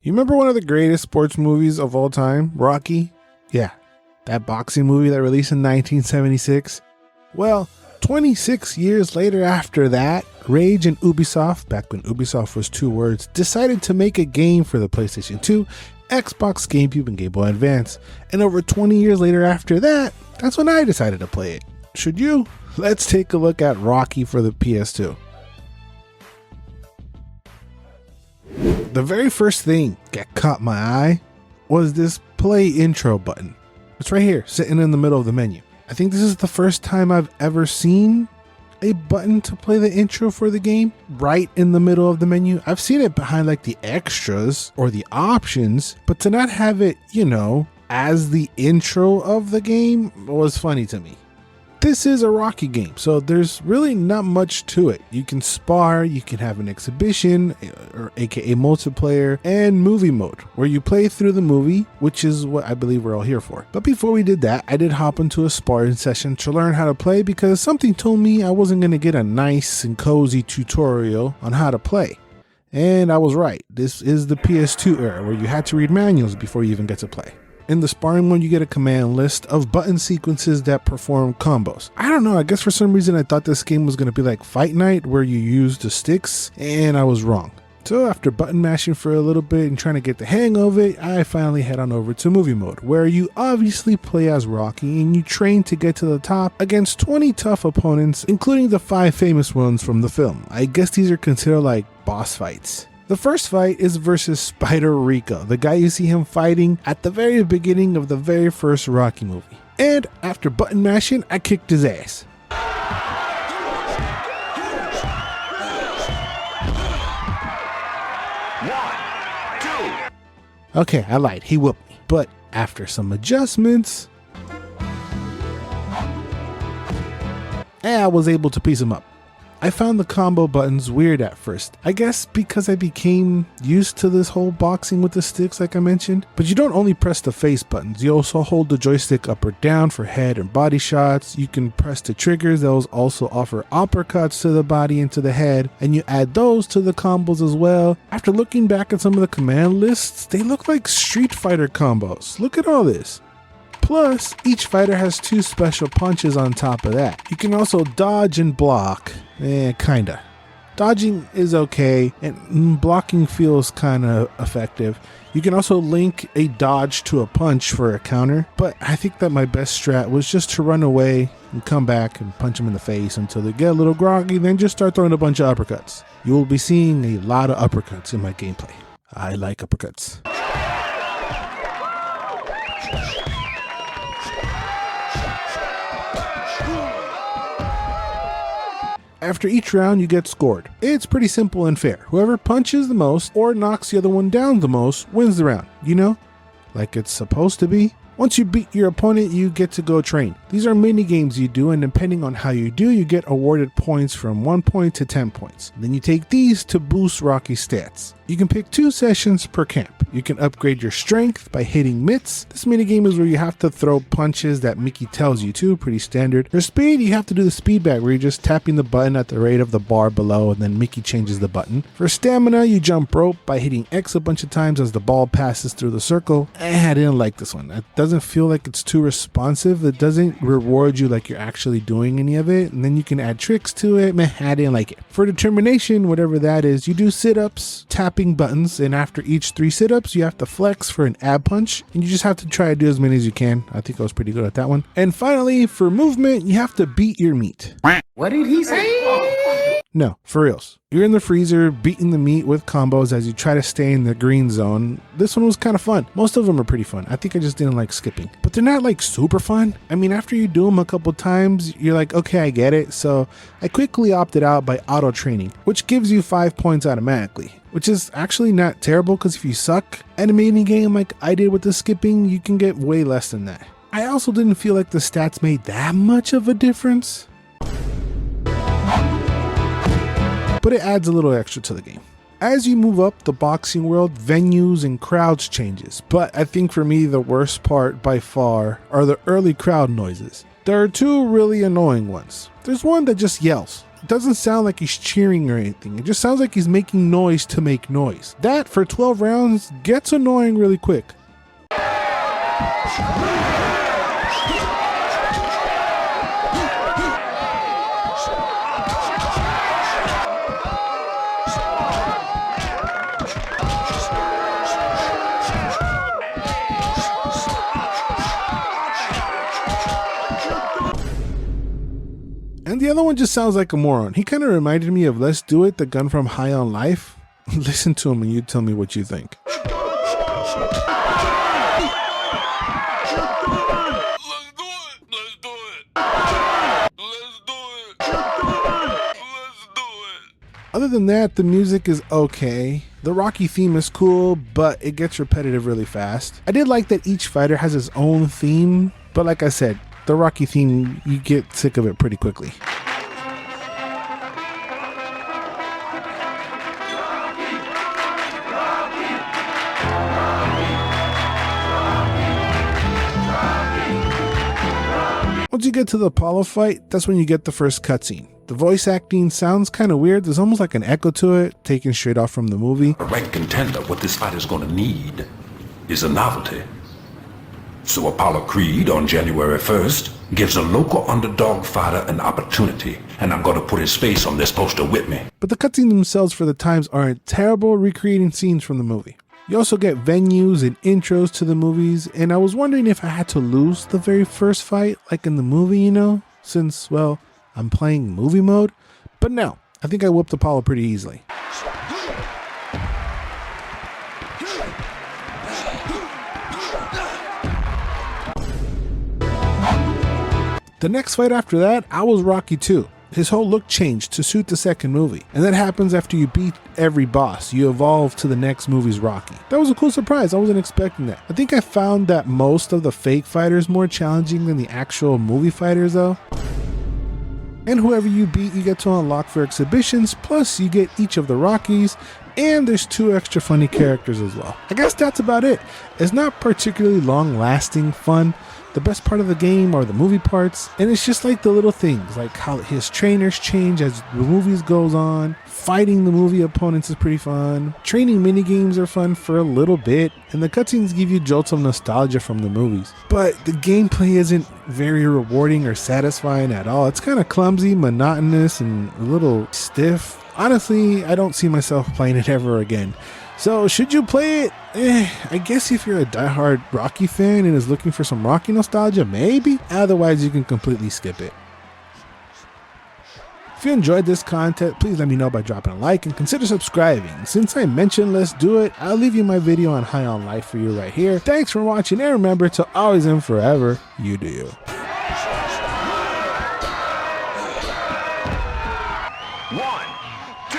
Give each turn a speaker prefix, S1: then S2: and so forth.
S1: You remember one of the greatest sports movies of all time, Rocky? Yeah, that boxing movie that released in 1976. Well, 26 years later after that, Rage and Ubisoft, back when Ubisoft was 2 words, decided to make a game for the PlayStation 2, Xbox, GameCube, and Game Boy Advance. And over 20 years later after that, that's when I decided to play it. Should you? Let's take a look at Rocky for the PS2. The very first thing that caught my eye was this play intro button. It's right here, sitting in the middle of the menu. I think this is the first time I've ever seen a button to play the intro for the game right in the middle of the menu. I've seen it behind like the extras or the options, but to not have it, as the intro of the game was funny to me. This is a Rocky game, so there's really not much to it. You can spar, you can have an exhibition, or aka multiplayer, and movie mode, where you play through the movie, which is what I believe we're all here for. But before we did that, I did hop into a sparring session to learn how to play because something told me I wasn't going to get a nice and cozy tutorial on how to play. And I was right. This is the PS2 era, where you had to read manuals before you even get to play. In the sparring one, you get a command list of button sequences that perform combos. I don't know, I guess for some reason I thought this game was going to be like Fight Night where you use the sticks, and I was wrong. So after button mashing for a little bit and trying to get the hang of it, I finally head on over to movie mode, where you obviously play as Rocky and you train to get to the top against 20 tough opponents, including the 5 famous ones from the film. I guess these are considered like boss fights. The first fight is versus Spider Rico, the guy you see him fighting at the very beginning of the very first Rocky movie. And after button mashing, I kicked his ass. Okay, I lied, he whooped me. But after some adjustments, I was able to piece him up. I found the combo buttons weird at first. I guess because I became used to this whole boxing with the sticks like I mentioned. But you don't only press the face buttons, you also hold the joystick up or down for head and body shots. You can press the triggers, those also offer uppercuts to the body and to the head, and you add those to the combos as well. After looking back at some of the command lists, they look like Street Fighter combos. Look at all this. Plus, each fighter has 2 special punches on top of that. You can also dodge and block. Kinda. Dodging is okay, and blocking feels kinda effective. You can also link a dodge to a punch for a counter, but I think that my best strat was just to run away and come back and punch them in the face until they get a little groggy, then just start throwing a bunch of uppercuts. You will be seeing a lot of uppercuts in my gameplay. I like uppercuts. After each round, you get scored. It's pretty simple and fair. Whoever punches the most or knocks the other one down the most wins the round. Like it's supposed to be. Once you beat your opponent, you get to go train. These are mini games you do, and depending on how you do, you get awarded points from 1 point to 10 points. Then you take these to boost Rocky's stats. You can pick 2 sessions per camp. You can upgrade your strength by hitting mitts. This minigame is where you have to throw punches that Mickey tells you to, pretty standard. For speed, you have to do the speed bag where you're just tapping the button at the rate of the bar below and then Mickey changes the button. For stamina, you jump rope by hitting X a bunch of times as the ball passes through the circle. I didn't like this one. It doesn't feel like it's too responsive. It doesn't reward you like you're actually doing any of it, and then you can add tricks to it. I didn't like it. For determination, whatever that is, you do sit-ups, tapping buttons, and after each 3 sit-ups, you have to flex for an ab punch, and you just have to try to do as many as you can. I think I was pretty good at that one. And finally, for movement, you have to beat your meat.
S2: What did he say?
S1: No, for reals. You're in the freezer beating the meat with combos as you try to stay in the green zone. This one was kind of fun. Most of them are pretty fun. I think I just didn't like skipping. But they're not like super fun. I mean, after you do them a couple times, you're like, okay, I get it. So I quickly opted out by auto training, which gives you 5 points automatically. Which is actually not terrible because if you suck at a mini game like I did with the skipping, you can get way less than that. I also didn't feel like the stats made that much of a difference, but it adds a little extra to the game. As you move up the boxing world, venues and crowds changes, but I think for me the worst part by far are the early crowd noises. There are 2 really annoying ones. There's one that just yells. doesn't sound like he's cheering or anything. It just sounds like he's making noise to make noise. That, for 12 rounds, gets annoying really quick. And the other one just sounds like a moron. He kind of reminded me of Let's Do It, the Gunn from High on Life. Listen to him and you tell me what you think. Other than that, the music is okay. The Rocky theme is cool, but it gets repetitive really fast. I did like that each fighter has his own theme, but like I said, the Rocky theme, you get sick of it pretty quickly. Once you get to the Apollo fight, that's when you get the first cutscene. The voice acting sounds kind of weird. There's almost like an echo to it, taken straight off from the movie.
S3: A ranked contender, what this fighter's gonna need is a novelty. So Apollo Creed on January 1st gives a local underdog fighter an opportunity, and I'm gonna put his face on this poster with me.
S1: But the cutscenes themselves for the times aren't terrible, recreating scenes from the movie. You also get venues and intros to the movies, and I was wondering if I had to lose the very first fight, like in the movie, you know, since, well, I'm playing movie mode. But no, I think I whooped Apollo pretty easily. The next fight after that, I was Rocky 2. His whole look changed to suit the second movie. And that happens after you beat every boss. You evolve to the next movie's Rocky. That was a cool surprise. I wasn't expecting that. I think I found that most of the fake fighters more challenging than the actual movie fighters though. And whoever you beat, you get to unlock for exhibitions, plus you get each of the Rockies, and there's 2 extra funny characters as well. I guess that's about it. It's not particularly long-lasting fun. The best part of the game are the movie parts, and it's just like the little things, like how his trainers change as the movies goes on. Fighting the movie opponents is pretty fun. Training minigames are fun for a little bit, and the cutscenes give you jolts of nostalgia from the movies. But the gameplay isn't very rewarding or satisfying at all. It's kind of clumsy, monotonous, and a little stiff. Honestly, I don't see myself playing it ever again. So should you play it? I guess if you're a diehard Rocky fan and is looking for some Rocky nostalgia, maybe. Otherwise, you can completely skip it. If you enjoyed this content, please let me know by dropping a like and consider subscribing. Since I mentioned Let's Do It, I'll leave you my video on High on Life for you right here. Thanks for watching, and remember to always and forever, you do you.
S4: 1, 2